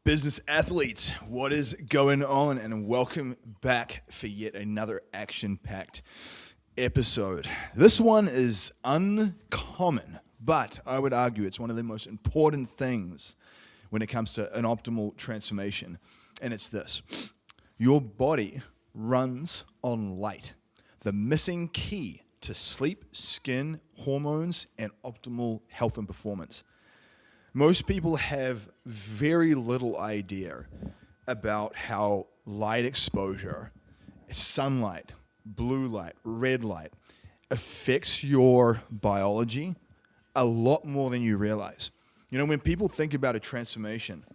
Business athletes, what is going on? And welcome back for yet another action-packed episode. This one is uncommon, but I would argue it's one of the most important things when it comes to an optimal transformation. And it's this: your body runs on light, the missing key to sleep, skin, hormones, and optimal health and performance. Most people have very little idea about how light exposure, sunlight, blue light, red light, affects your biology a lot more than you realize. You know, when people think about a transformation,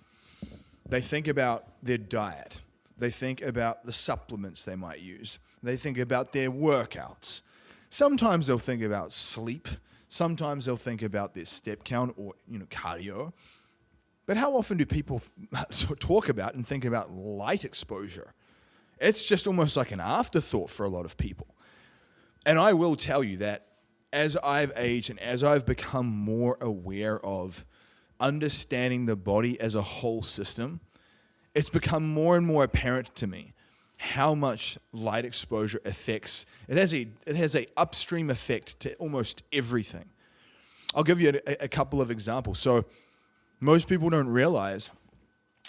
they think about their diet. They think about the supplements they might use. They think about their workouts. Sometimes they'll think about sleep. Sometimes they'll think about their step count or, cardio. But how often do people talk about and think about light exposure? It's just almost like an afterthought for a lot of people. And I will tell you that as I've aged and as I've become more aware of understanding the body as a whole system, it's become more and more apparent to me how much light exposure affects. It has a upstream effect to almost everything. I'll give you a couple of examples. So most people don't realize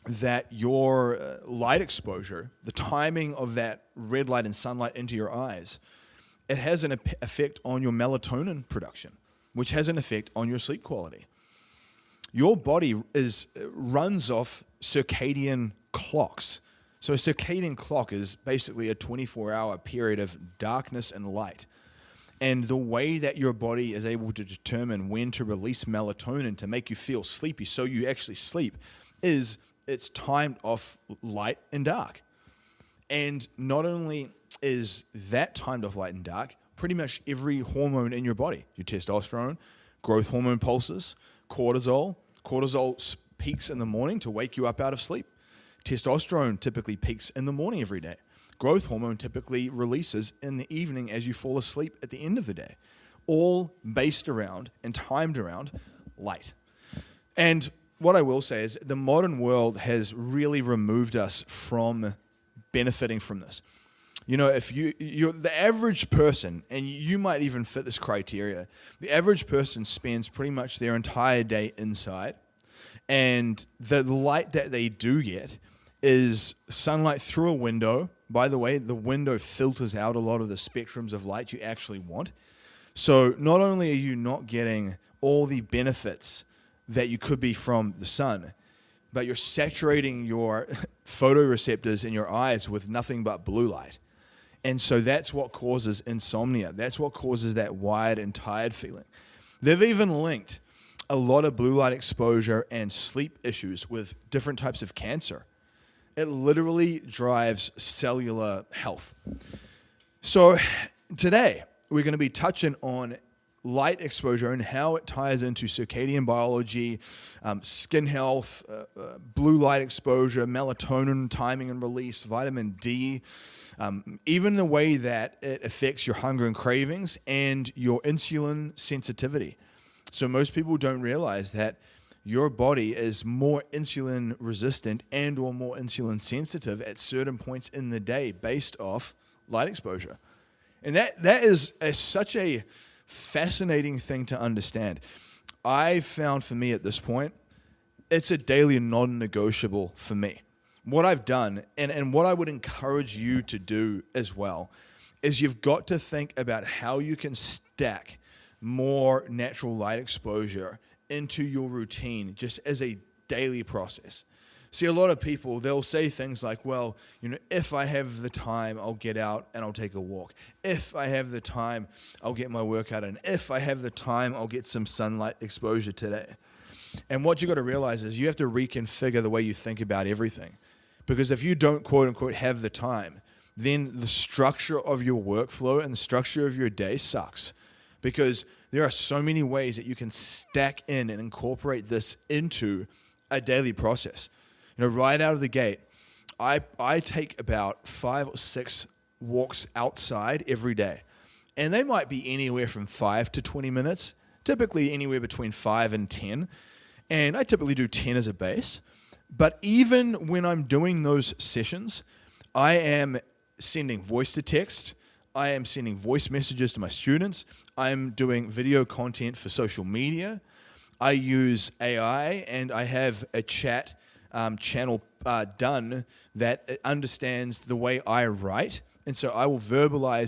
that your light exposure, the timing of that red light and sunlight into your eyes, it has an effect on your melatonin production, which has an effect on your sleep quality. Your body runs off circadian clocks. So a circadian clock is basically a 24-hour period of darkness and light. And the way that your body is able to determine when to release melatonin to make you feel sleepy so you actually sleep is it's timed off light and dark. And not only is that timed off light and dark, pretty much every hormone in your body, your testosterone, growth hormone pulses, cortisol peaks in the morning to wake you up out of sleep. Testosterone typically peaks in the morning every day. Growth hormone typically releases in the evening as you fall asleep at the end of the day. All based around and timed around light. And what I will say is the modern world has really removed us from benefiting from this. You know, if you're the average person, and you might even fit this criteria, the average person spends pretty much their entire day inside. And the light that they do get is sunlight through a window. By the way, the window filters out a lot of the spectrums of light you actually want. So not only are you not getting all the benefits that you could be from the sun, but you're saturating your photoreceptors in your eyes with nothing but blue light. And so that's what causes insomnia. That's what causes that wired and tired feeling. They've even linked a lot of blue light exposure and sleep issues with different types of cancer. It literally drives cellular health. So today, we're going to be touching on light exposure and how it ties into circadian biology, skin health, blue light exposure, melatonin timing and release, vitamin D, even the way that it affects your hunger and cravings and your insulin sensitivity. So most people don't realize that your body is more insulin resistant and or more insulin sensitive at certain points in the day based off light exposure. And that is such a fascinating thing to understand. I found for me at this point, it's a daily non-negotiable for me. What I've done and what I would encourage you to do as well is you've got to think about how you can stack more natural light exposure into your routine just as a daily process. See, a lot of people, they'll say things like, well, if I have the time, I'll get out and I'll take a walk. If I have the time, I'll get my workout in. If I have the time, I'll get some sunlight exposure today. And what you got to realize is you have to reconfigure the way you think about everything. Because if you don't, quote unquote, have the time, then the structure of your workflow and the structure of your day sucks. Because there are so many ways that you can stack in and incorporate this into a daily process. Right out of the gate, I take about 5 or 6 walks outside every day. And they might be anywhere from 5 to 20 minutes, typically anywhere between 5 and 10. And I typically do 10 as a base. But even when I'm doing those sessions, I am sending voice to text. I am sending voice messages to my students. I'm doing video content for social media. I use AI, and I have a chat channel done that understands the way I write. And so I will I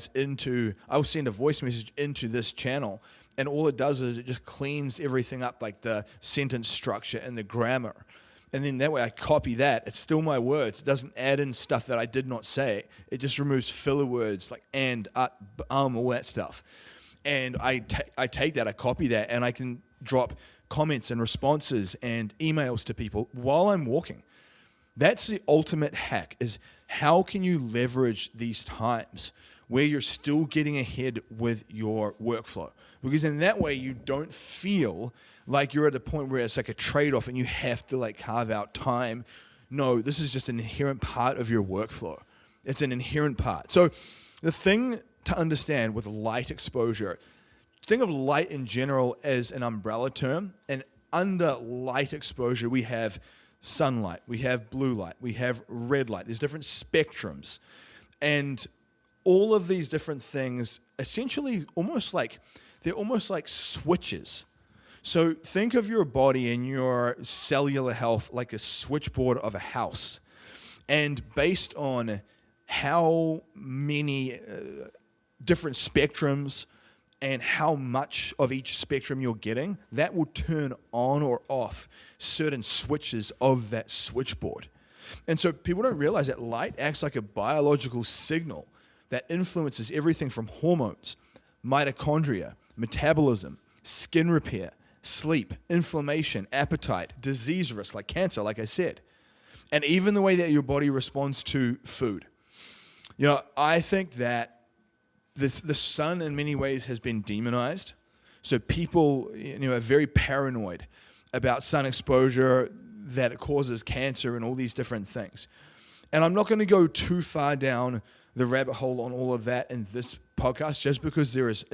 will send a voice message into this channel, and all it does is it just cleans everything up, like the sentence structure and the grammar. And then that way I copy that. It's still my words. It doesn't add in stuff that I did not say. It just removes filler words like and, all that stuff. And I take that, I copy that, and I can drop comments and responses and emails to people while I'm walking. That's the ultimate hack, is how can you leverage these times where you're still getting ahead with your workflow? Because in that way, you don't feel like you're at a point where it's like a trade-off and you have to like carve out time. No, this is just an inherent part of your workflow. It's an inherent part. So the thing to understand with light exposure, think of light in general as an umbrella term, and under light exposure, we have sunlight, we have blue light, we have red light. There's different spectrums. And all of these different things essentially they're almost like switches. So think of your body and your cellular health like a switchboard of a house. And based on how many different spectrums and how much of each spectrum you're getting, that will turn on or off certain switches of that switchboard. And so people don't realize that light acts like a biological signal that influences everything from hormones, mitochondria, metabolism, skin repair, sleep, inflammation, appetite, disease risk like cancer, like I said, and even the way that your body responds to food. You know, I think that the sun in many ways has been demonized. So people, are very paranoid about sun exposure, that it causes cancer and all these different things. And I'm not going to go too far down the rabbit hole on all of that in this podcast, just because there's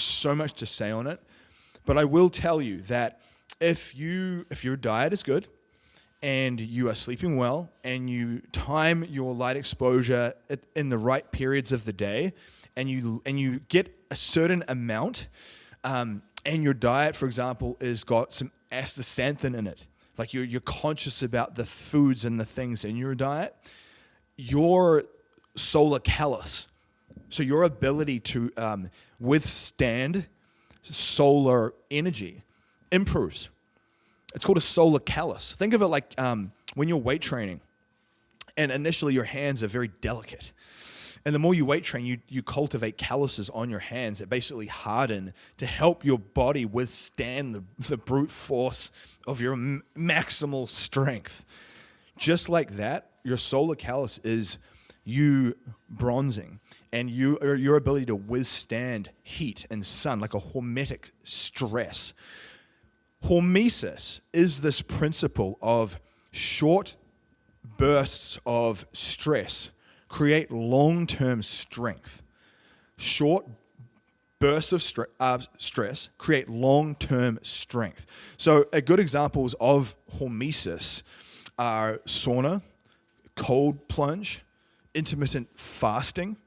so much to say on it. But I will tell you that if your diet is good and you are sleeping well and you time your light exposure in the right periods of the day, and you get a certain amount, and your diet, for example, has got some astaxanthin in it, like you're conscious about the foods and the things in your diet, your solar callus, so your ability to withstand solar energy, improves. It's called a solar callus. Think of it like when you're weight training, and initially your hands are very delicate. And the more you weight train, you cultivate calluses on your hands that basically harden to help your body withstand the brute force of your maximal strength. Just like that, your solar callus is you bronzing and your ability to withstand heat and sun, like a hormetic stress. Hormesis is this principle of short bursts of stress create long-term strength. Short bursts of stress create long-term strength. So good examples of hormesis are sauna, cold plunge, intermittent fasting,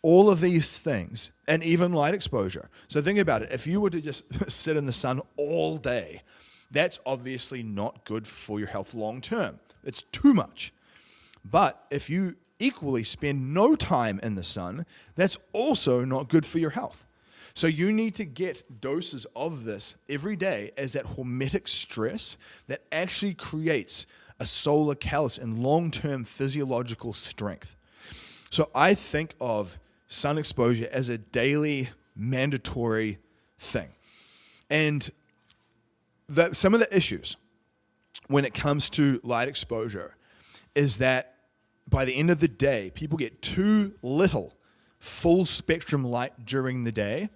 all of these things, and even light exposure. So think about it. If you were to just sit in the sun all day, that's obviously not good for your health long term. It's too much. But if you equally spend no time in the sun, that's also not good for your health. So you need to get doses of this every day as that hormetic stress that actually creates a solar callus and long-term physiological strength. So I think of sun exposure as a daily mandatory thing. And some of the issues when it comes to light exposure is that by the end of the day, people get too little full spectrum light during the day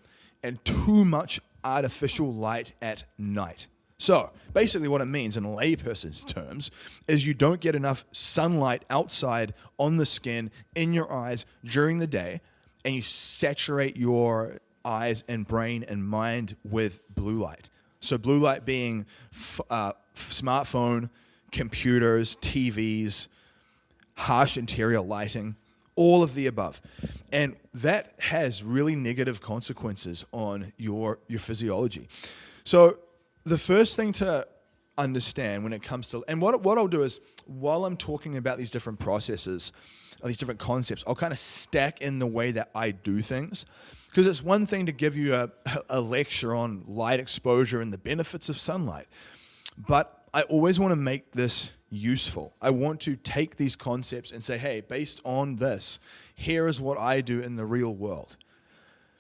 and too much artificial light at night. So basically what it means in layperson's terms is you don't get enough sunlight outside on the skin, in your eyes during the day, and you saturate your eyes and brain and mind with blue light. So blue light being smartphone, computers, TVs, harsh interior lighting, all of the above. And that has really negative consequences on your physiology. So the first thing to understand when it comes to, and what I'll do is, while I'm talking about these different processes, or these different concepts, I'll kind of stack in the way that I do things. Because it's one thing to give you a lecture on light exposure and the benefits of sunlight, but I always want to make this useful. I want to take these concepts and say, hey, based on this, here is what I do in the real world.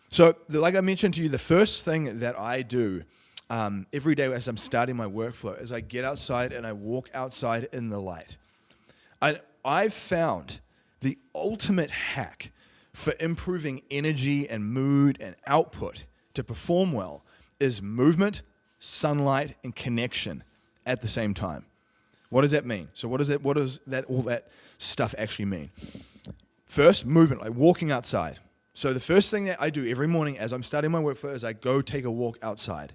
So, like I mentioned to you, the first thing that I do every day as I'm starting my workflow is I get outside and I walk outside in the light. I've found the ultimate hack for improving energy and mood and output to perform well is movement, sunlight, and connection at the same time. What does that mean? So what does all that stuff actually mean? First, movement, like walking outside. So the first thing that I do every morning as I'm starting my workflow is I go take a walk outside,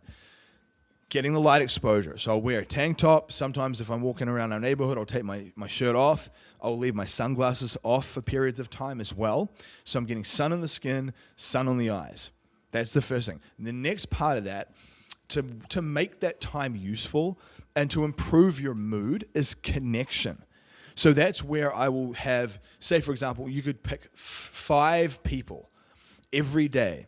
getting the light exposure. So I'll wear a tank top. Sometimes if I'm walking around our neighborhood, I'll take my shirt off. I'll leave my sunglasses off for periods of time as well. So I'm getting sun on the skin, sun on the eyes. That's the first thing. And the next part of that, to make that time useful and to improve your mood, is connection. So that's where I will have, say for example, you could pick 5 people every day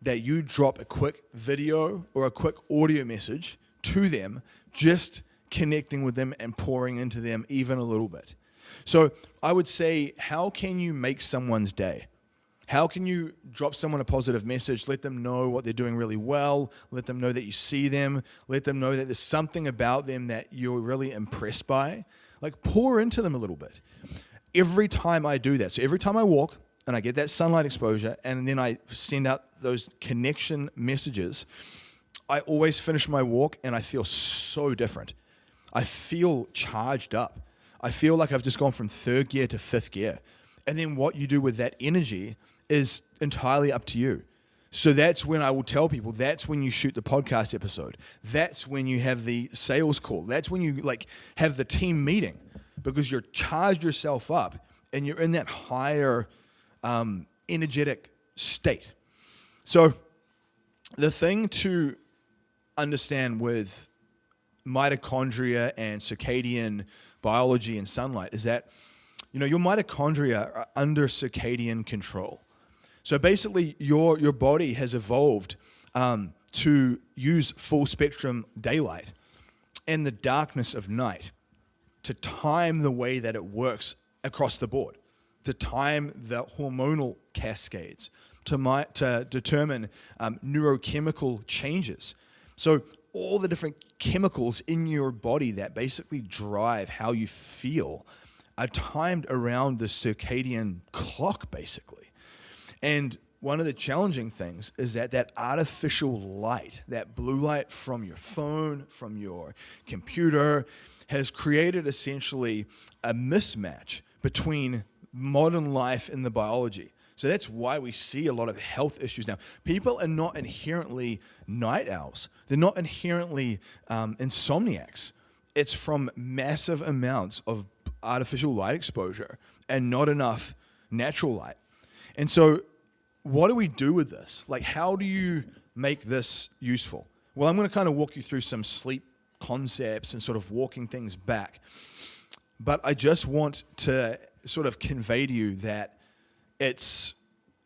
that you drop a quick video or a quick audio message to them, just connecting with them and pouring into them even a little bit. So I would say, how can you make someone's day? How can you drop someone a positive message, let them know what they're doing really well, let them know that you see them, let them know that there's something about them that you're really impressed by? Like, pour into them a little bit. Every time I do that, so every time I walk and I get that sunlight exposure and then I send out those connection messages, I always finish my walk and I feel so different. I feel charged up. I feel like I've just gone from 3rd gear to 5th gear. And then what you do with that energy is entirely up to you. So that's when I will tell people, that's when you shoot the podcast episode. That's when you have the sales call. That's when you have the team meeting, because you're charged yourself up and you're in that higher energetic state. So the thing to understand with mitochondria and circadian biology and sunlight is that, your mitochondria are under circadian control. So basically, your body has evolved to use full spectrum daylight and the darkness of night to time the way that it works across the board, to time the hormonal cascades, to determine neurochemical changes. So all the different chemicals in your body that basically drive how you feel are timed around the circadian clock, basically. And one of the challenging things is that artificial light, that blue light from your phone, from your computer, has created essentially a mismatch between modern life and the biology. So that's why we see a lot of health issues now. People are not inherently night owls. They're not inherently insomniacs. It's from massive amounts of artificial light exposure and not enough natural light. And so what do we do with this? Like, how do you make this useful? Well, I'm going to kind of walk you through some sleep concepts and sort of walking things back. But I just want to sort of convey to you that it's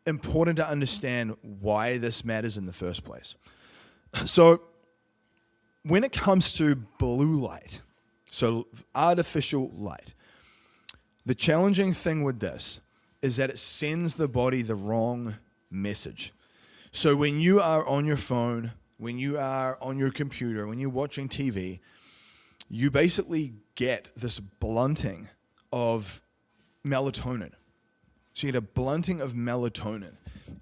important to understand why this matters in the first place. So when it comes to blue light, so artificial light, the challenging thing with this is that it sends the body the wrong message. So when you are on your phone, when you are on your computer, when you're watching TV, you basically get this blunting of melatonin. So you get a blunting of melatonin.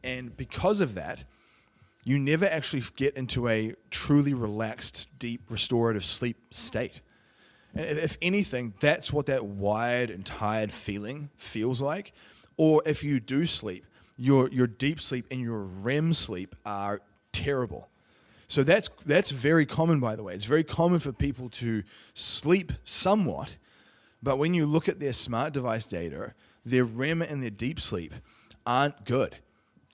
And because of that, you never actually get into a truly relaxed, deep, restorative sleep state. And if anything, that's what that wired and tired feeling feels like. Or if you do sleep, your deep sleep and your REM sleep are terrible. So that's very common, by the way. It's very common for people to sleep somewhat, but when you look at their smart device data, their REM and their deep sleep aren't good.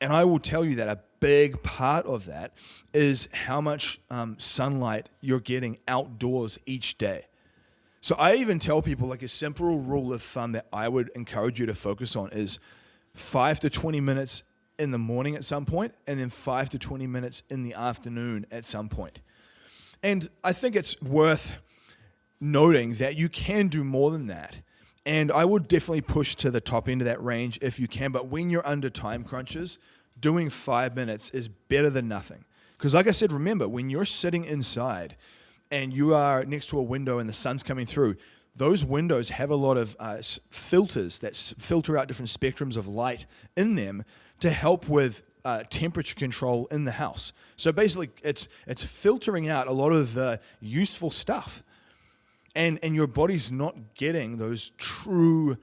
And I will tell you that a big part of that is how much sunlight you're getting outdoors each day. So I even tell people, like, a simple rule of thumb that I would encourage you to focus on is 5 to 20 minutes in the morning at some point, and then 5 to 20 minutes in the afternoon at some point. And I think it's worth noting that you can do more than that. And I would definitely push to the top end of that range if you can. But when you're under time crunches, doing 5 minutes is better than nothing. Because like I said, remember, when you're sitting inside and you are next to a window and the sun's coming through, those windows have a lot of filters that filter out different spectrums of light in them to help with temperature control in the house. So basically, it's filtering out a lot of useful stuff. And your body's not getting those true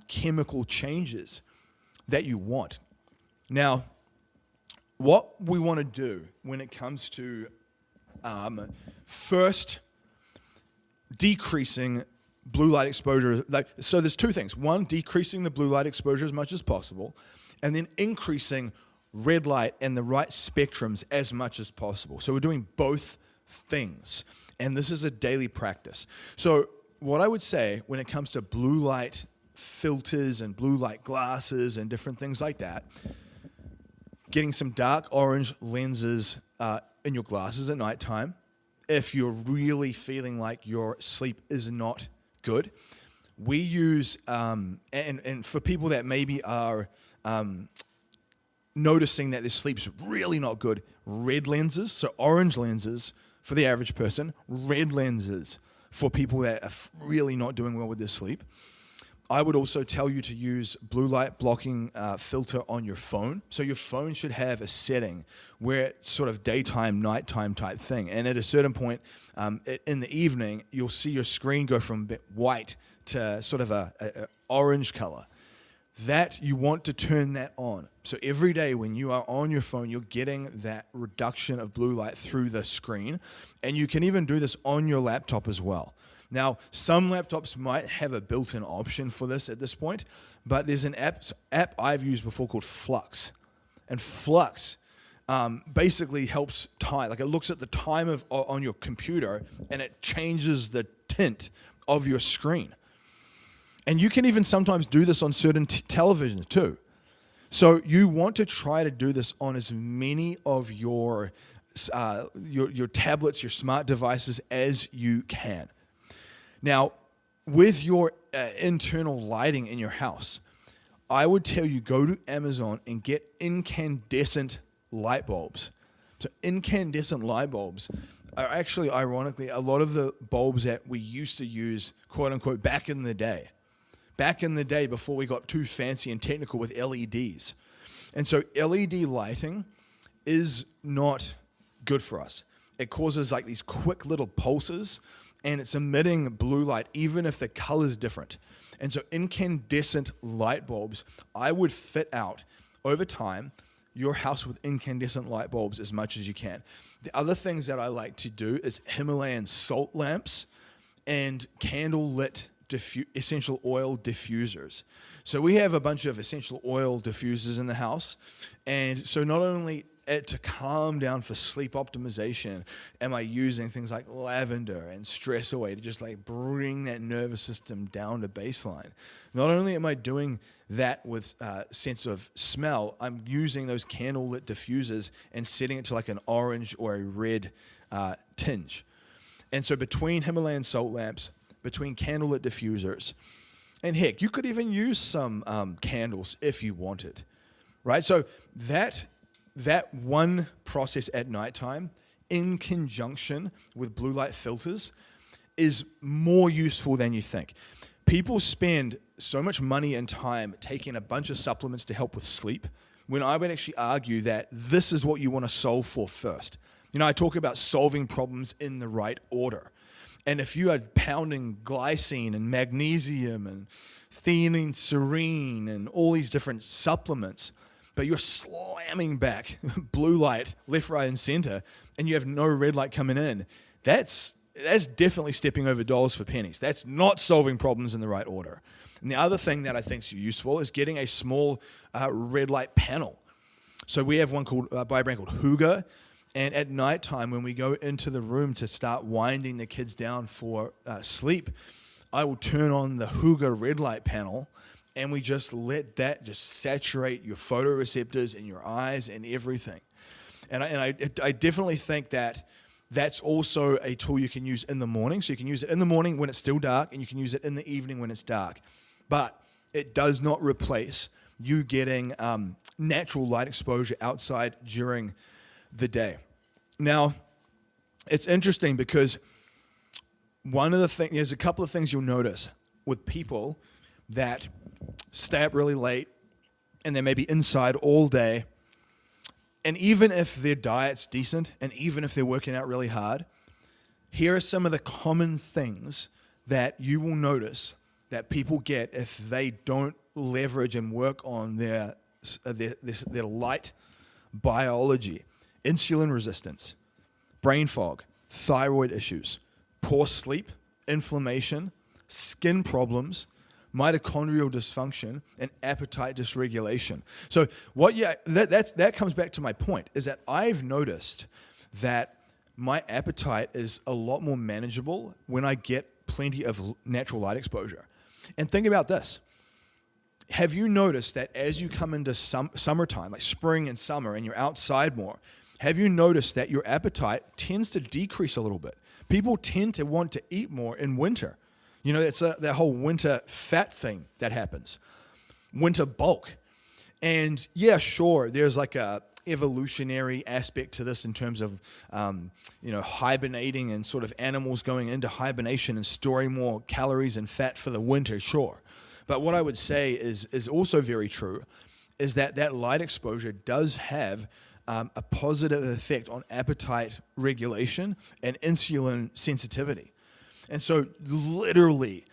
chemical changes that you want. Now, what we want to do when it comes to first decreasing blue light exposure, so there's two things. One, decreasing the blue light exposure as much as possible, and then increasing red light and the right spectrums as much as possible. So we're doing both things. And this is a daily practice. So what I would say when it comes to blue light filters and blue light glasses and different things like that, getting some dark orange lenses in your glasses at nighttime, if you're really feeling like your sleep is not good. We use, and for people that maybe are noticing that their sleep's really not good, red lenses, so orange lenses for the average person, red lenses for people that are really not doing well with their sleep. I would also tell you to use blue light blocking filter on your phone. So your phone should have a setting where it's sort of daytime, nighttime type thing. And at a certain point in the evening, you'll see your screen go from a bit white to sort of a orange color. That you want to turn that on. So every day when you are on your phone, you're getting that reduction of blue light through the screen. And you can even do this on your laptop as well. Now, some laptops might have a built-in option for this at this point, but there's an app I've used before called Flux. And Flux basically helps time, like it looks at the time on your computer and it changes the tint of your screen. And you can even sometimes do this on certain televisions too. So you want to try to do this on as many of your tablets, your smart devices as you can. Now, with your internal lighting in your house, I would tell you go to Amazon and get incandescent light bulbs. So incandescent light bulbs are actually, ironically, a lot of the bulbs that we used to use, quote unquote, back in the day. Back in the day before we got too fancy and technical with LEDs. And so LED lighting is not good for us. It causes like these quick little pulses and it's emitting blue light even if the color is different. And so incandescent light bulbs, I would fit out over time your house with incandescent light bulbs as much as you can. The other things that I like to do is Himalayan salt lamps and candle lit essential oil diffusers. So we have a bunch of essential oil diffusers in the house. And so not only to calm down for sleep optimization, am I using things like lavender and stress away to just like bring that nervous system down to baseline. Not only am I doing that with sense of smell, I'm using those candle lit diffusers and setting it to like an orange or a red tinge. And so between Himalayan salt lamps, between candlelit diffusers, and heck, you could even use some candles if you wanted, right? So that one process at nighttime in conjunction with blue light filters is more useful than you think. People spend so much money and time taking a bunch of supplements to help with sleep, when I would actually argue that this is what you want to solve for first. You know, I talk about solving problems in the right order. And if you are pounding glycine and magnesium and theanine serine and all these different supplements, but you're slamming back blue light left, right, and center, and you have no red light coming in, that's definitely stepping over dollars for pennies. That's not solving problems in the right order. And the other thing that I think is useful is getting a small red light panel. So we have one called by a brand called Huga, and at nighttime when we go into the room to start winding the kids down for sleep, I will turn on the Huga red light panel, and we just let that just saturate your photoreceptors in your eyes and everything. And I definitely think that that's also a tool you can use in the morning. So you can use it in the morning when it's still dark, and you can use it in the evening when it's dark. But it does not replace you getting natural light exposure outside during the day. Now, it's interesting because there's a couple of things you'll notice with people that stay up really late and they may be inside all day. And even if their diet's decent and even if they're working out really hard, here are some of the common things that you will notice that people get if they don't leverage and work on their light biology. Insulin resistance, brain fog, thyroid issues, poor sleep, inflammation, skin problems, mitochondrial dysfunction, and appetite dysregulation. So that comes back to my point, is that I've noticed that my appetite is a lot more manageable when I get plenty of natural light exposure. And think about this. Have you noticed that as you come into summertime, like spring and summer, and you're outside more, have you noticed that your appetite tends to decrease a little bit? People tend to want to eat more in winter. You know, it's that whole winter fat thing that happens, winter bulk. And yeah, sure, there's like a evolutionary aspect to this in terms of, hibernating and sort of animals going into hibernation and storing more calories and fat for the winter, sure. But what I would say is also very true, is that light exposure does have a positive effect on appetite regulation and insulin sensitivity. And so literally,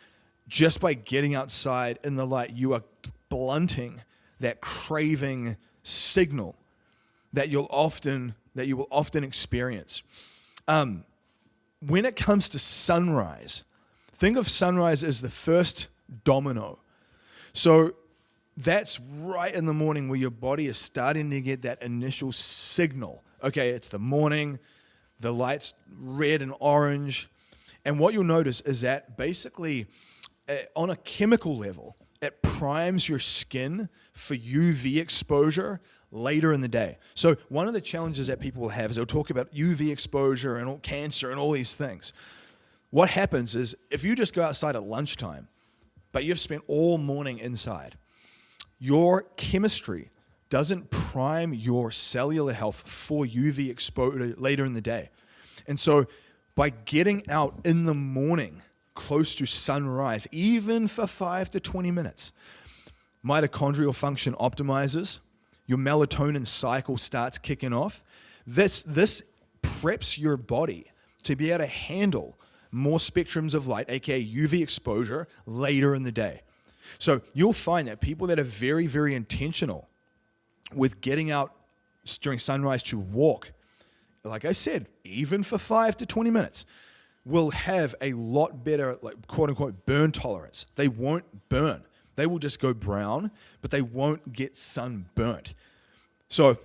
just by getting outside in the light, you are blunting that craving signal that you will often experience. When it comes to sunrise, think of sunrise as the first domino. So that's right in the morning where your body is starting to get that initial signal. Okay, it's the morning, the light's red and orange. And what you'll notice is that basically on a chemical level, it primes your skin for UV exposure later in the day. So one of the challenges that people will have is they'll talk about UV exposure and all cancer and all these things. What happens is if you just go outside at lunchtime, but you've spent all morning inside, your chemistry doesn't prime your cellular health for UV exposure later in the day. And so by getting out in the morning close to sunrise, even for 5 to 20 minutes, mitochondrial function optimizes, your melatonin cycle starts kicking off. This preps your body to be able to handle more spectrums of light, aka UV exposure, later in the day. So you'll find that people that are very, very intentional with getting out during sunrise to walk, like I said, even for 5 to 20 minutes, will have a lot better, like quote unquote, burn tolerance. They won't burn. They will just go brown, but they won't get sunburnt. So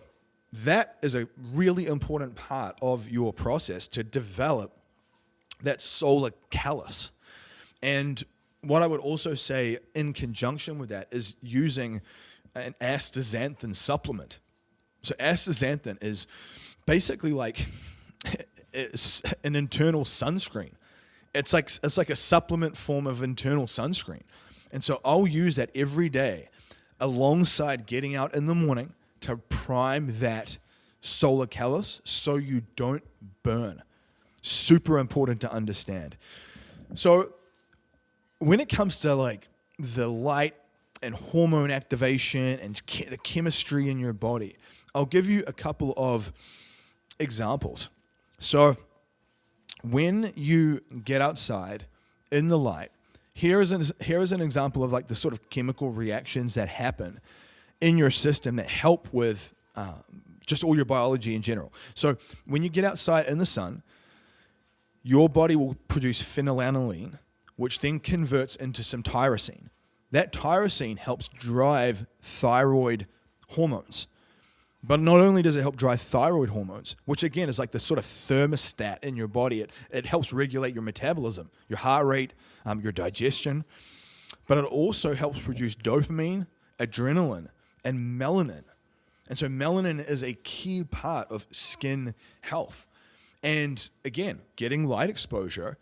that is a really important part of your process to develop that solar callus. And what I would also say in conjunction with that is using an astaxanthin supplement. So astaxanthin is basically like it's an internal sunscreen. It's like a supplement form of internal sunscreen. And so I'll use that every day alongside getting out in the morning to prime that solar callus so you don't burn. Super important to understand. So when it comes to like the light and hormone activation and the chemistry in your body, I'll give you a couple of examples. So when you get outside in the light, here is an example of like the sort of chemical reactions that happen in your system that help with just all your biology in general. So when you get outside in the sun, your body will produce phenylalanine, which then converts into some tyrosine. That tyrosine helps drive thyroid hormones. But not only does it help drive thyroid hormones, which again is like the sort of thermostat in your body, it helps regulate your metabolism, your heart rate, your digestion, but it also helps produce dopamine, adrenaline, and melanin. And so melanin is a key part of skin health. And again, getting light exposure,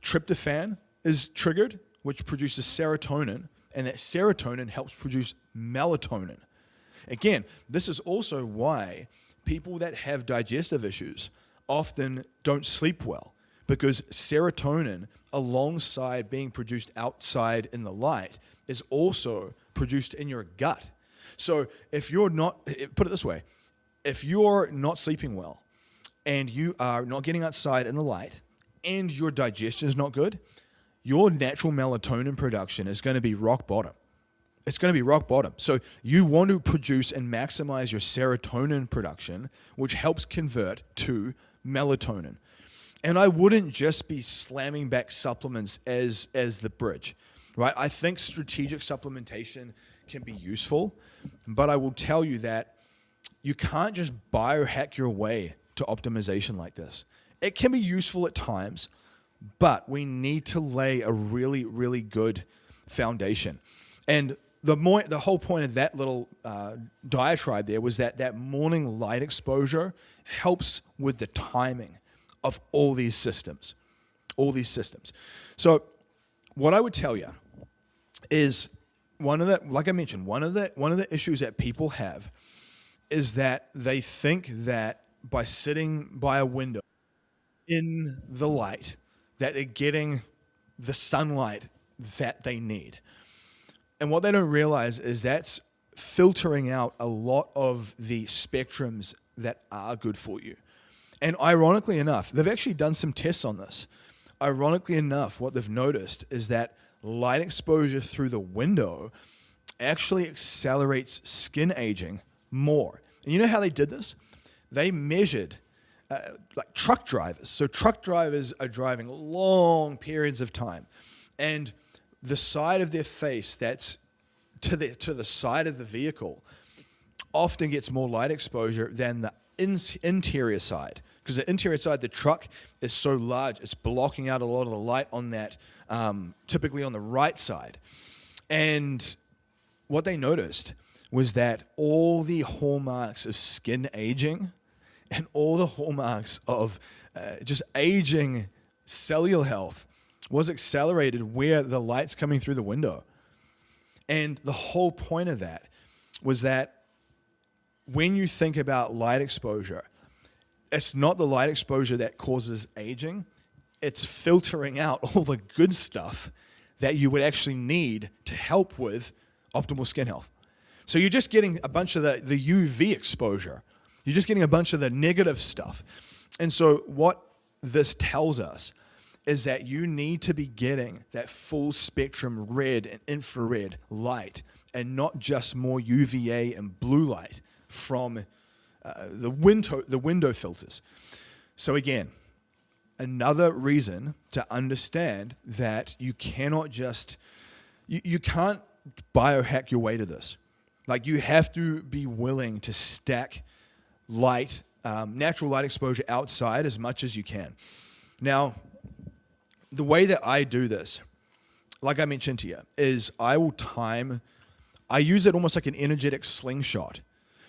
tryptophan is triggered, which produces serotonin, and that serotonin helps produce melatonin. Again, this is also why people that have digestive issues often don't sleep well, because serotonin, alongside being produced outside in the light, is also produced in your gut. So if you're not, put it this way, if you're not sleeping well and you are not getting outside in the light and your digestion is not good, your natural melatonin production is going to be rock bottom. It's going to be rock bottom. So you want to produce and maximize your serotonin production, which helps convert to melatonin. And I wouldn't just be slamming back supplements as the bridge, right? I think strategic supplementation can be useful, but I will tell you that you can't just biohack your way to optimization like this. It can be useful at times, but we need to lay a really, really good foundation. And the whole point of that little diatribe there was that morning light exposure helps with the timing of all these systems. So what I would tell you is like I mentioned, one of the issues that people have is that they think that by sitting by a window in the light, that they're getting the sunlight that they need. And what they don't realize is that's filtering out a lot of the spectrums that are good for you. And ironically enough, they've actually done some tests on this. Ironically enough, what they've noticed is that light exposure through the window actually accelerates skin aging more. And you know how they did this? They measured like truck drivers. So truck drivers are driving long periods of time, and the side of their face that's to the side of the vehicle often gets more light exposure than the interior side, because the interior side, the truck is so large, it's blocking out a lot of the light on that, typically on the right side. And what they noticed was that all the hallmarks of skin aging and all the hallmarks of just aging cellular health was accelerated where the light's coming through the window. And the whole point of that was that when you think about light exposure, it's not the light exposure that causes aging. It's filtering out all the good stuff that you would actually need to help with optimal skin health. So you're just getting a bunch of the UV exposure. You're just getting a bunch of the negative stuff. And so what this tells us is that you need to be getting that full spectrum red and infrared light, and not just more UVA and blue light from the window filters. So again, another reason to understand that you cannot just, you can't biohack your way to this. Like, you have to be willing to stack light, natural light exposure outside as much as you can. Now, the way that I do this, like I mentioned to you, is I use it almost like an energetic slingshot.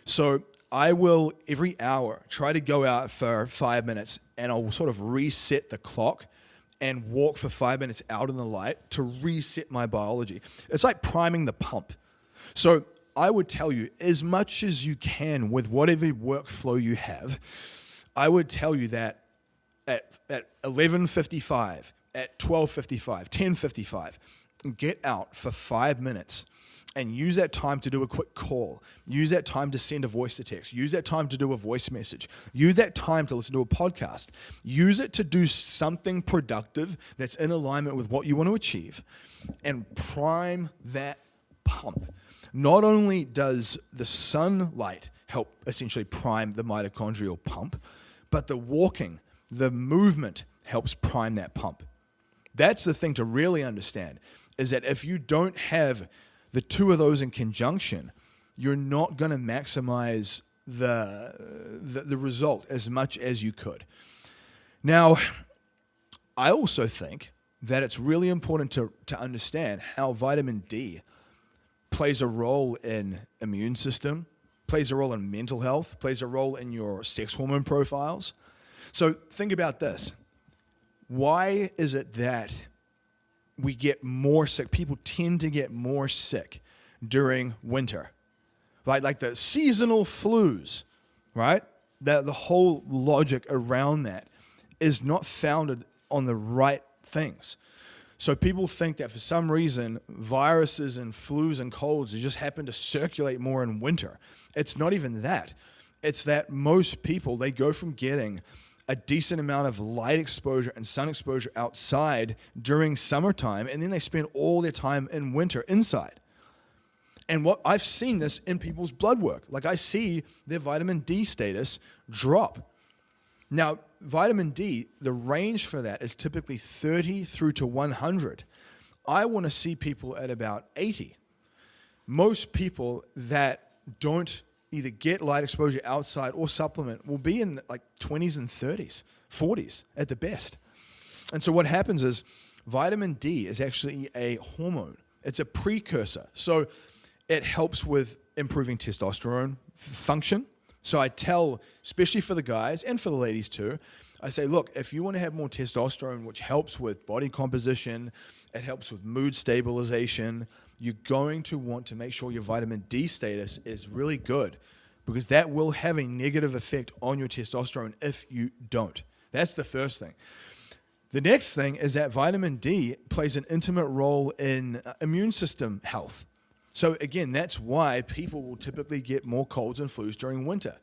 So I will, every hour, try to go out for 5 minutes, and I'll sort of reset the clock and walk for 5 minutes out in the light to reset my biology. It's like priming the pump. So I would tell you, as much as you can with whatever workflow you have, I would tell you that at 11:55, at 12:55, 10:55, get out for 5 minutes and use that time to do a quick call. Use that time to send a voice to text. Use that time to do a voice message. Use that time to listen to a podcast. Use it to do something productive that's in alignment with what you want to achieve, and prime that pump. not only does the sunlight help essentially prime the mitochondrial pump, but the walking, the movement helps prime that pump. That's the thing to really understand, is that if you don't have the two of those in conjunction, you're not going to maximize the result as much as you could. Now, I also think that it's really important to understand how vitamin D plays a role in immune system, plays a role in mental health, plays a role in your sex hormone profiles. So think about this. Why is it that we get more sick? People tend to get more sick during winter, right? Like the seasonal flus, right? The whole logic around that is not founded on the right things. So people think that for some reason, viruses and flus and colds just happen to circulate more in winter. It's not even that. It's that most people, they go from getting a decent amount of light exposure and sun exposure outside during summertime, and then they spend all their time in winter inside. And what I've seen this in people's blood work. Like I see their vitamin D status drop. Now, vitamin D, the range for that is typically 30 through to 100. I want to see people at about 80. Most people that don't either get light exposure outside or supplement will be in like 20s and 30s, 40s at the best. And so what happens is vitamin D is actually a hormone. It's a precursor. So it helps with improving testosterone function. So I tell, especially for the guys and for the ladies too, I say, look, if you want to have more testosterone, which helps with body composition, it helps with mood stabilization, you're going to want to make sure your vitamin D status is really good, because that will have a negative effect on your testosterone if you don't. That's the first thing. The next thing is that vitamin D plays an intimate role in immune system health. So again, that's why people will typically get more colds and flus during winter.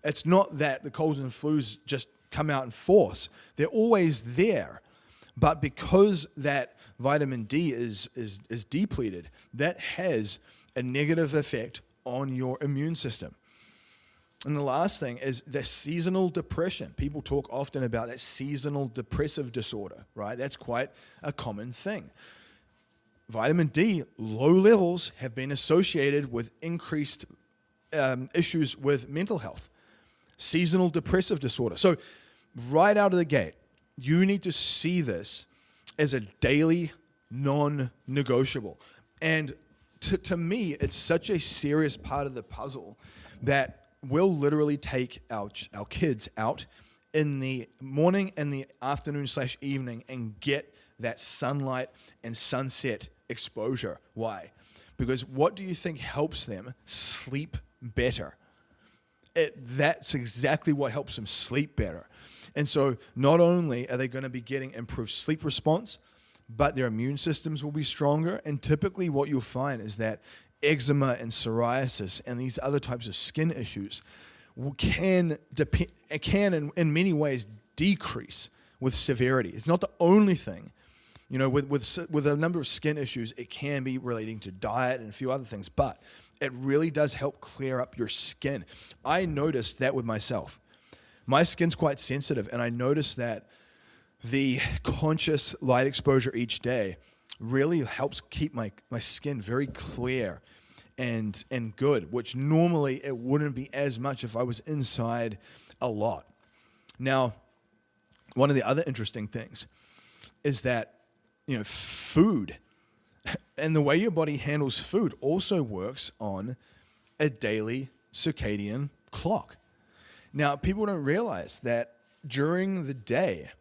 It's not that the colds and flus just come out in force. They're always there. But because that vitamin D is depleted, that has a negative effect on your immune system. And the last thing is the seasonal depression. People talk often about that seasonal depressive disorder, right? That's quite a common thing. Vitamin D, low levels have been associated with increased issues with mental health, seasonal depressive disorder. So right out of the gate, you need to see this as a daily non-negotiable. And to me, it's such a serious part of the puzzle that we'll literally take our kids out in the morning and the afternoon/evening and get that sunlight and sunset exposure. Why? Because what do you think helps them sleep better? That's exactly what helps them sleep better. And so not only are they going to be getting improved sleep response, but their immune systems will be stronger. And typically what you'll find is that eczema and psoriasis and these other types of skin issues can in many ways decrease with severity. It's not the only thing. You know, with a number of skin issues, it can be relating to diet and a few other things, but it really does help clear up your skin. I noticed that with myself. My skin's quite sensitive, and I noticed that the conscious light exposure each day really helps keep my skin very clear and good, which normally it wouldn't be as much if I was inside a lot. Now, one of the other interesting things is that, you know, food and the way your body handles food also works on a daily circadian clock. Now, people don't realize that during the day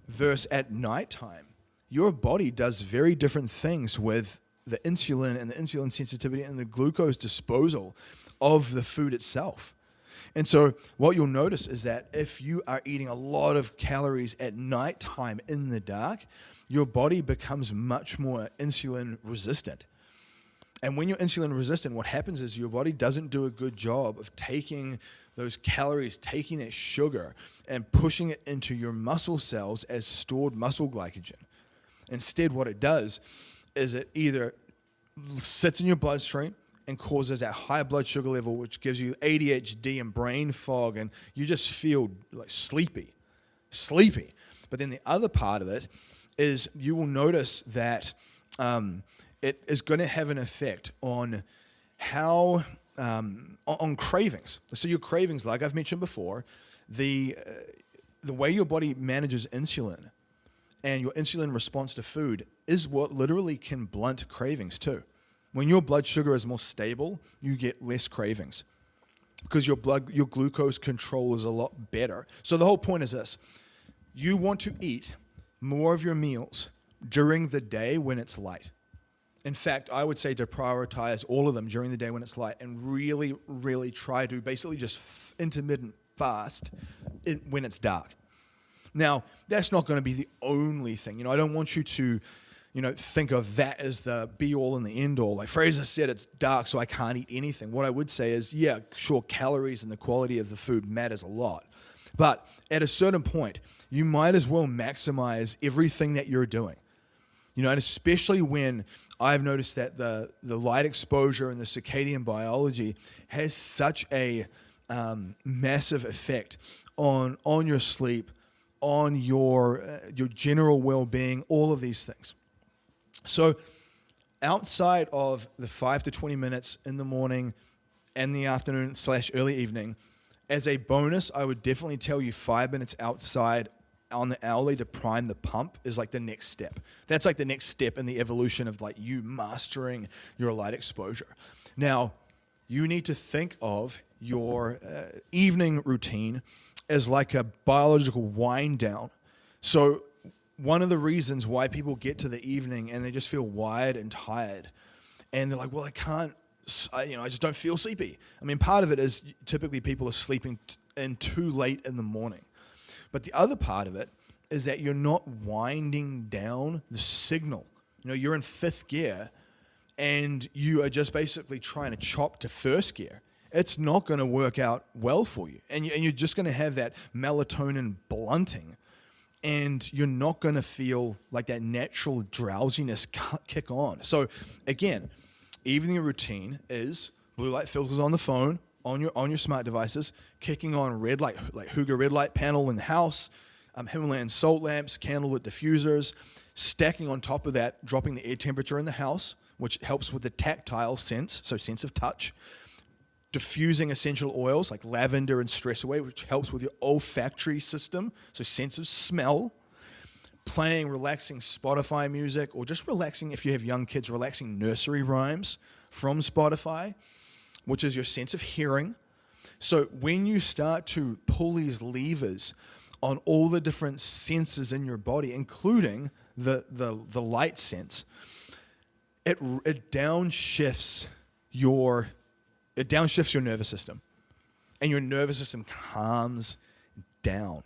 versus at nighttime, your body does very different things with the insulin and the insulin sensitivity and the glucose disposal of the food itself. And so what you'll notice is that if you are eating a lot of calories at nighttime in the dark, your body becomes much more insulin resistant. And when you're insulin resistant, what happens is your body doesn't do a good job of taking those calories, taking that sugar, and pushing it into your muscle cells as stored muscle glycogen. Instead, what it does is it either sits in your bloodstream and causes that high blood sugar level, which gives you ADHD and brain fog, and you just feel like sleepy. But then the other part of it is you will notice that it is going to have an effect on how on cravings. So your cravings, like I've mentioned before, the way your body manages insulin and your insulin response to food is what literally can blunt cravings too. When your blood sugar is more stable, you get less cravings because your glucose control is a lot better. So the whole point is this: you want to eat more of your meals during the day when it's light. In fact, I would say to prioritize all of them during the day when it's light and really, really try to basically just intermittent fast when it's dark. Now, that's not going to be the only thing. I don't want you to think of that as the be-all and the end-all. Like Fraser said, it's dark, so I can't eat anything. What I would say is, yeah, sure, calories and the quality of the food matters a lot. But at a certain point, you might as well maximize everything that you're doing. And especially when I've noticed that the light exposure and the circadian biology has such a massive effect on your sleep, on your general well-being, all of these things. So outside of the 5 to 20 minutes in the morning and the afternoon / early evening, as a bonus, I would definitely tell you 5 minutes outside on the hourly to prime the pump is like the next step. That's like the next step in the evolution of like you mastering your light exposure. Now, you need to think of your evening routine as like a biological wind down. So one of the reasons why people get to the evening and they just feel wired and tired, and they're like, well, I just don't feel sleepy. I mean, part of it is typically people are sleeping in too late in the morning. But the other part of it is that you're not winding down the signal. You're in fifth gear and you are just basically trying to chop to first gear. It's not going to work out well for you. And you're just going to have that melatonin blunting. And you're not going to feel like that natural drowsiness kick on. So again, evening routine is blue light filters on the phone, on your smart devices, kicking on red light, like Hooga red light panel in the house, Himalayan salt lamps, candlelit diffusers, stacking on top of that, dropping the air temperature in the house, which helps with the tactile sense, so sense of touch, diffusing essential oils like lavender and stress away, which helps with your olfactory system, so sense of smell, playing relaxing Spotify music, or just relaxing, if you have young kids, relaxing nursery rhymes from Spotify, which is your sense of hearing. So when you start to pull these levers on all the different senses in your body, including the light sense, it downshifts your nervous system, and your nervous system calms down.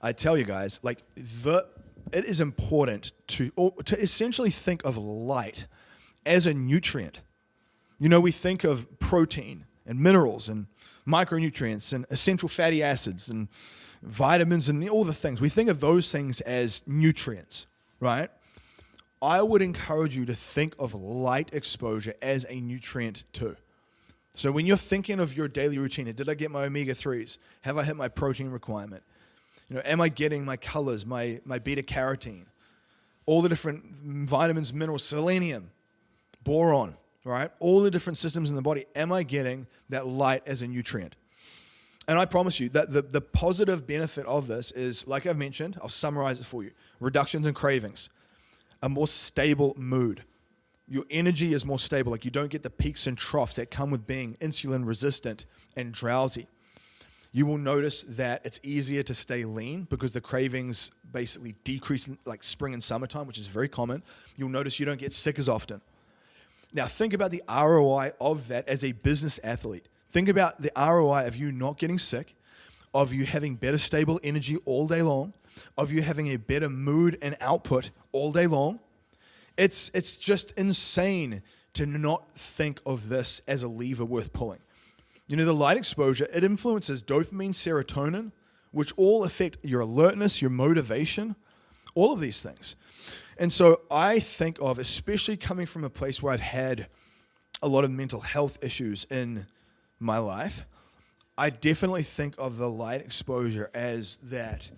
I tell you guys, it is important to essentially think of light as a nutrient. We think of protein and minerals and micronutrients and essential fatty acids and vitamins and all the things. We think of those things as nutrients, right? I would encourage you to think of light exposure as a nutrient too. So when you're thinking of your daily routine, did I get my omega-3s? Have I hit my protein requirement? Am I getting my colors, my beta-carotene? All the different vitamins, minerals, selenium, boron, right? All the different systems in the body. Am I getting that light as a nutrient? And I promise you that the positive benefit of this is, like I've mentioned, I'll summarize it for you. Reductions in cravings, a more stable mood. Your energy is more stable. Like you don't get the peaks and troughs that come with being insulin resistant and drowsy. You will notice that it's easier to stay lean because the cravings basically decrease in like spring and summertime, which is very common. You'll notice you don't get sick as often. Now think about the ROI of that as a business athlete. Think about the ROI of you not getting sick, of you having better stable energy all day long, of you having a better mood and output all day long. It's just insane to not think of this as a lever worth pulling. The light exposure, it influences dopamine, serotonin, which all affect your alertness, your motivation, all of these things. And so I think of, especially coming from a place where I've had a lot of mental health issues in my life, I definitely think of the light exposure as that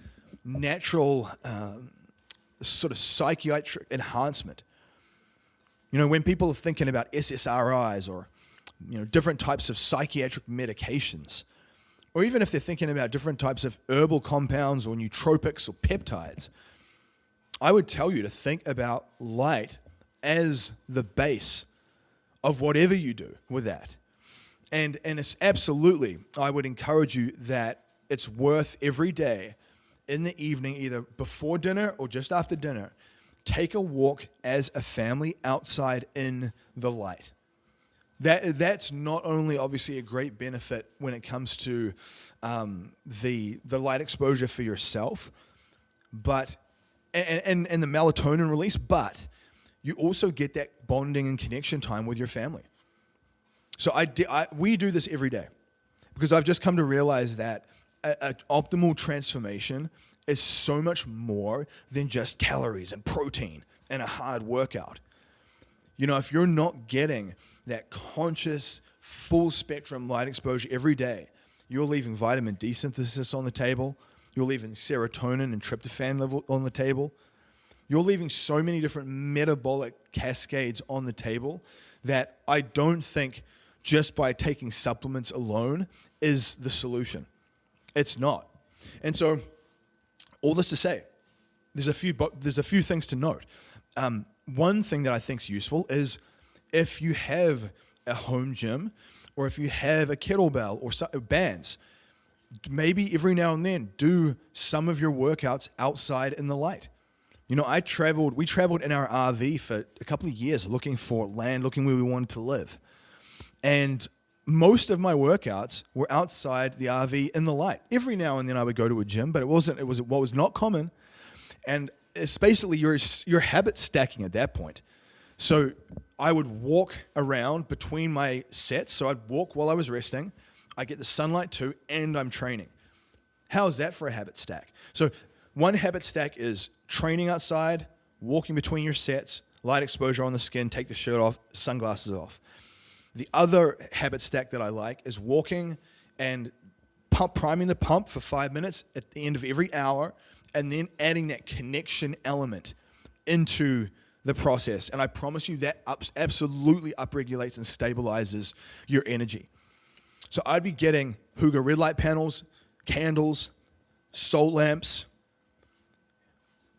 natural sort of psychiatric enhancement. You know, when people are thinking about SSRIs or, you know, different types of psychiatric medications, or even if they're thinking about different types of herbal compounds or nootropics or peptides, I would tell you to think about light as the base of whatever you do with that. And it's absolutely, I would encourage you that it's worth every day in the evening, either before dinner or just after dinner, take a walk as a family outside in the light. That's not only obviously a great benefit when it comes to the light exposure for yourself, but and the melatonin release, but you also get that bonding and connection time with your family. So we do this every day because I've just come to realize that an optimal transformation is so much more than just calories and protein and a hard workout. You know, if you're not getting that conscious, full spectrum light exposure every day, you're leaving vitamin D synthesis on the table. You're leaving serotonin and tryptophan level on the table. You're leaving so many different metabolic cascades on the table that I don't think just by taking supplements alone is the solution. It's not. And so, all this to say, there's a few things to note. One thing that I think is useful is if you have a home gym or if you have a kettlebell or bands, maybe every now and then do some of your workouts outside in the light. You know, we traveled in our RV for a couple of years looking for land, looking where we wanted to live. And most of my workouts were outside the RV in the light. Every now and then I would go to a gym, but it was what was not common. And it's basically your habit stacking at that point. So I would walk around between my sets. So I'd walk while I was resting. I get the sunlight too, and I'm training. How is that for a habit stack? So one habit stack is training outside, walking between your sets, light exposure on the skin, take the shirt off, sunglasses off. The other habit stack that I like is walking and priming the pump for 5 minutes at the end of every hour, and then adding that connection element into the process. And I promise you that absolutely upregulates and stabilizes your energy. So I'd be getting Hygge red light panels, candles, salt lamps.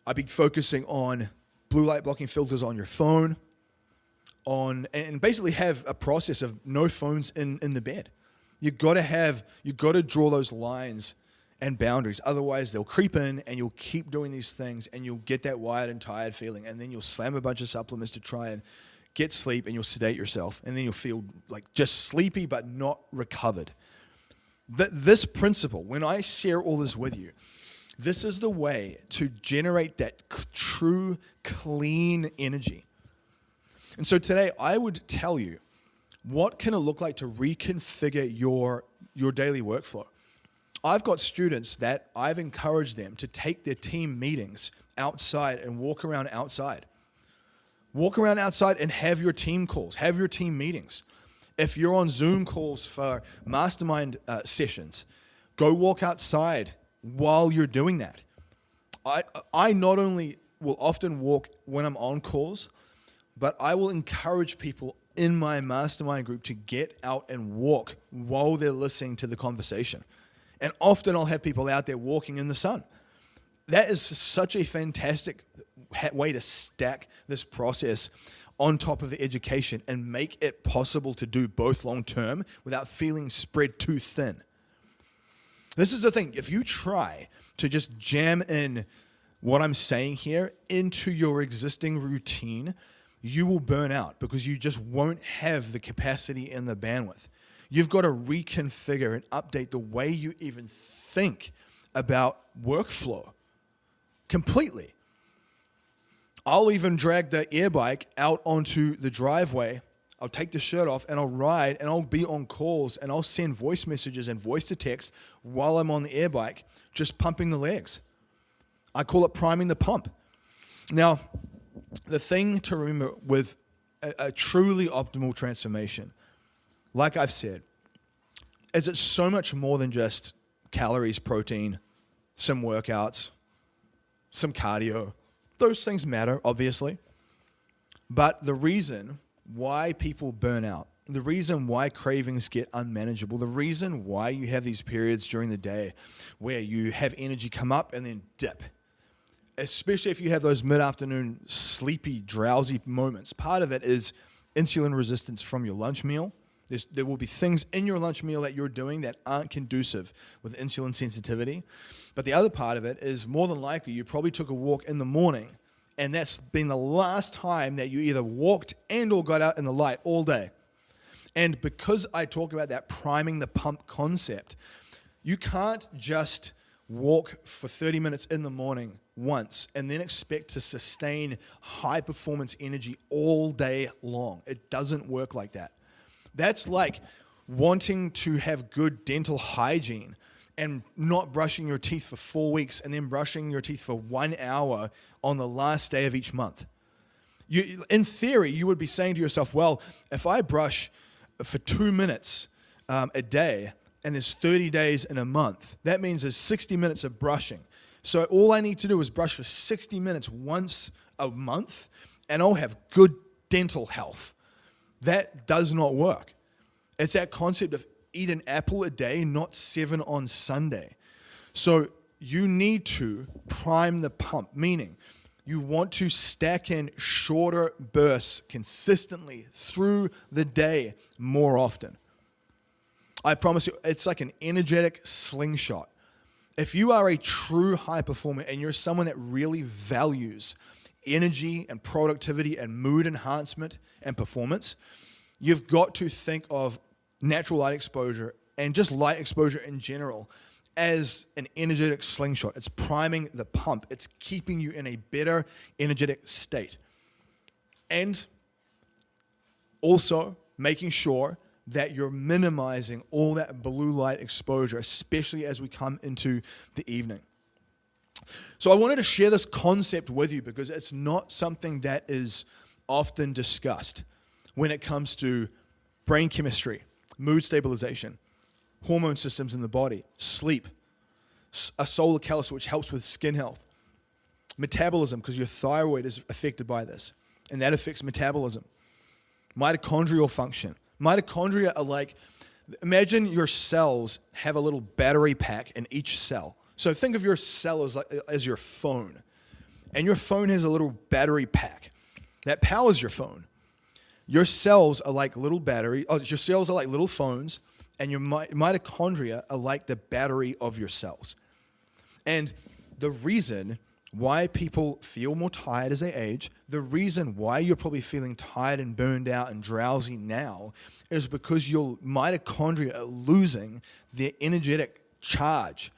I'd be focusing on blue light blocking filters on your phone, and basically have a process of no phones in the bed. You've got to draw those lines and boundaries. Otherwise, they'll creep in and you'll keep doing these things and you'll get that wired and tired feeling. And then you'll slam a bunch of supplements to try and get sleep and you'll sedate yourself. And then you'll feel like just sleepy but not recovered. This principle, when I share all this with you, this is the way to generate that true, clean energy. And so today, I would tell you, what can it look like to reconfigure your daily workflow? I've got students that I've encouraged them to take their team meetings outside and walk around outside. Walk around outside and have your team calls, have your team meetings. If you're on Zoom calls for mastermind sessions, go walk outside while you're doing that. I not only will often walk when I'm on calls, but I will encourage people in my mastermind group to get out and walk while they're listening to the conversation. And often I'll have people out there walking in the sun. That is such a fantastic way to stack this process on top of the education and make it possible to do both long term without feeling spread too thin. This is the thing. If you try to just jam in what I'm saying here into your existing routine, you will burn out because you just won't have the capacity and the bandwidth. You've got to reconfigure and update the way you even think about workflow completely. I'll even drag the air bike out onto the driveway. I'll take the shirt off and I'll ride and I'll be on calls and I'll send voice messages and voice to text while I'm on the air bike, just pumping the legs. I call it priming the pump. Now, the thing to remember with a truly optimal transformation, like I've said, is it's so much more than just calories, protein, some workouts, some cardio. Those things matter, obviously. But the reason why people burn out, the reason why cravings get unmanageable, the reason why you have these periods during the day where you have energy come up and then dip, especially if you have those mid-afternoon sleepy, drowsy moments, part of it is insulin resistance from your lunch meal. There will be things in your lunch meal that you're doing that aren't conducive with insulin sensitivity. But the other part of it is more than likely you probably took a walk in the morning, and that's been the last time that you either walked and or got out in the light all day. And because I talk about that priming the pump concept, you can't just walk for 30 minutes in the morning once and then expect to sustain high performance energy all day long. It doesn't work like that. That's like wanting to have good dental hygiene and not brushing your teeth for 4 weeks and then brushing your teeth for 1 hour on the last day of each month. In theory, you would be saying to yourself, well, if I brush for 2 minutes a day and there's 30 days in a month, that means there's 60 minutes of brushing. So all I need to do is brush for 60 minutes once a month and I'll have good dental health. That does not work. It's that concept of eat an apple a day, not 7 on Sunday. So you need to prime the pump, meaning you want to stack in shorter bursts consistently through the day more often. I promise you, it's like an energetic slingshot. If you are a true high performer and you're someone that really values energy and productivity and mood enhancement and performance, you've got to think of natural light exposure and just light exposure in general as an energetic slingshot. It's priming the pump. It's keeping you in a better energetic state. And also making sure that you're minimizing all that blue light exposure, especially as we come into the evening. So I wanted to share this concept with you because it's not something that is often discussed when it comes to brain chemistry, mood stabilization, hormone systems in the body, sleep, a solar callus which helps with skin health, metabolism because your thyroid is affected by this, and that affects metabolism, mitochondrial function. Mitochondria are like, imagine your cells have a little battery pack in each cell. So think of your cell as your phone, and your phone has a little battery pack that powers your phone. Your cells are like little your cells are like little phones, and your mitochondria are like the battery of your cells. And the reason why people feel more tired as they age, the reason why you're probably feeling tired and burned out and drowsy now is because your mitochondria are losing their energetic charge.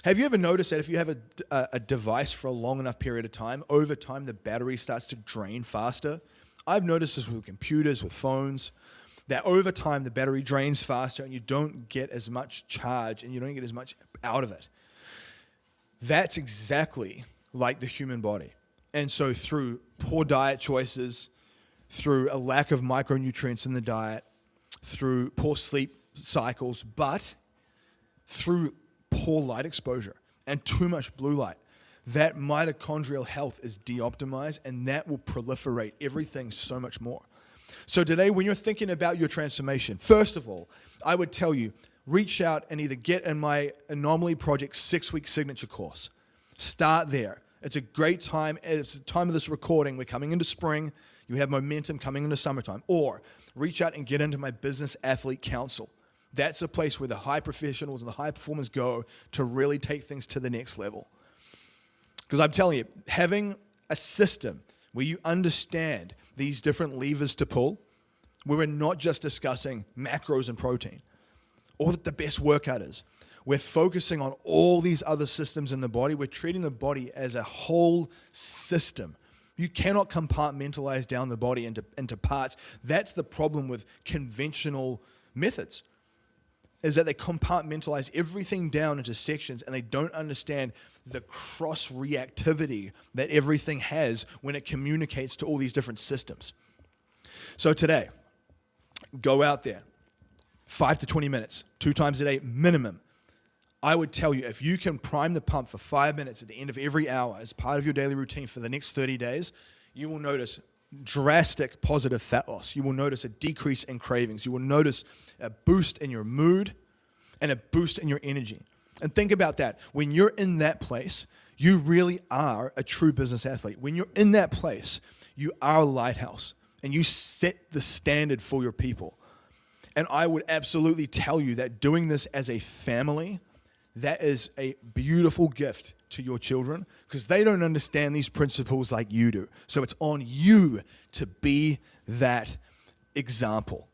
Have you ever noticed that if you have a device for a long enough period of time, over time the battery starts to drain faster? I've noticed this with computers, with phones, that over time the battery drains faster and you don't get as much charge and you don't get as much out of it. That's exactly like the human body. And so through poor diet choices, through a lack of micronutrients in the diet, through poor sleep cycles, but through poor light exposure and too much blue light, that mitochondrial health is de-optimized and that will proliferate everything so much more. So today, when you're thinking about your transformation, first of all, I would tell you, reach out and either get in my Anomaly Project 6-week signature course. Start there. It's a great time. It's the time of this recording. We're coming into spring. You have momentum coming into summertime. Or reach out and get into my Business Athlete Council. That's a place where the high professionals and the high performers go to really take things to the next level. Because I'm telling you, having a system where you understand these different levers to pull, where we're not just discussing macros and protein, or that the best workout is. We're focusing on all these other systems in the body. We're treating the body as a whole system. You cannot compartmentalize down the body into parts. That's the problem with conventional methods, is that they compartmentalize everything down into sections and they don't understand the cross-reactivity that everything has when it communicates to all these different systems. So today, go out there, 5 to 20 minutes, 2 times a day minimum. I would tell you, if you can prime the pump for 5 minutes at the end of every hour as part of your daily routine for the next 30 days, you will notice drastic positive fat loss. You will notice a decrease in cravings. You will notice a boost in your mood and a boost in your energy. And think about that. When you're in that place, you really are a true business athlete. When you're in that place, you are a lighthouse and you set the standard for your people. And I would absolutely tell you that doing this as a family, that is a beautiful gift to your children because they don't understand these principles like you do. So it's on you to be that example.